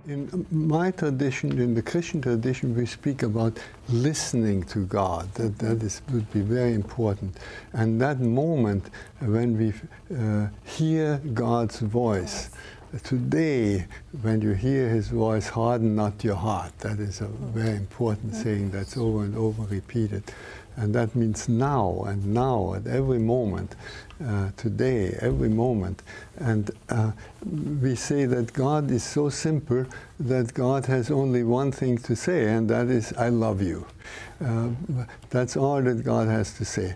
In my tradition, in the Christian tradition, we speak about listening to God. That would be very important. And that moment when we hear God's voice, today, when you hear His voice, harden not your heart. That is a very important saying that's over and over repeated. And that means now, and now, at every moment, today, every moment. And we say that God is so simple that God has only one thing to say, and that is, I love you. That's all that God has to say,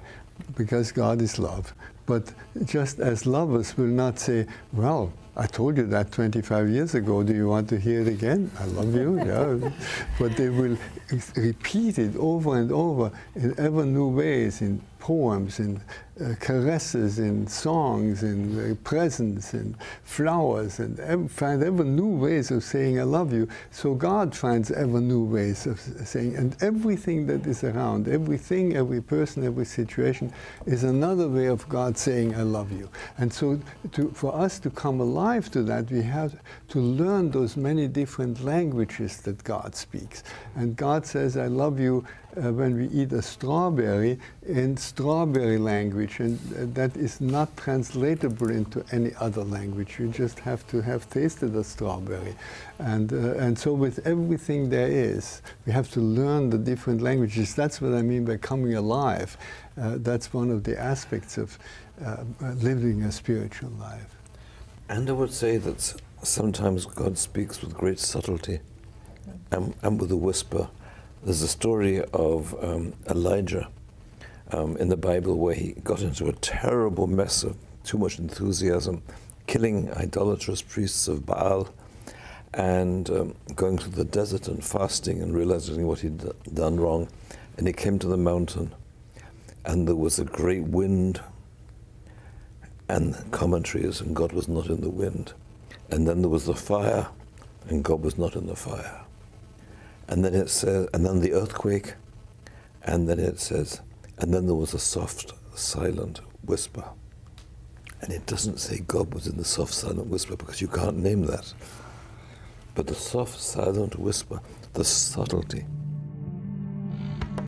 because God is love. But just as lovers will not say, well, I told you that 25 years ago, do you want to hear it again? I love you, yeah. But they will repeat it over and over in ever new ways, in poems, in caresses, in songs, in presents, in flowers, and find ever new ways of saying I love you. So God finds ever new ways of saying, and everything that is around, everything, every person, every situation is another way of God saying I love you. And so for us to come alive to that, we have to learn those many different languages that God speaks. And God says I love you when we eat a strawberry in strawberry language, and that is not translatable into any other language. You just have to have tasted a strawberry. And so with everything there is, we have to learn the different languages. That's what I mean by coming alive. That's one of the aspects of living a spiritual life. And I would say that sometimes God speaks with great subtlety and with a whisper. There's a story of Elijah in the Bible where he got into a terrible mess of too much enthusiasm, killing idolatrous priests of Baal, and going to the desert and fasting and realizing what he'd done wrong. And he came to the mountain, and there was a great wind, and commentary is, and God was not in the wind. And then there was the fire, and God was not in the fire. And then it says, and then the earthquake, and then it says, and then there was a soft, silent whisper. And it doesn't say God was in the soft, silent whisper, because you can't name that. But the soft, silent whisper, the subtlety,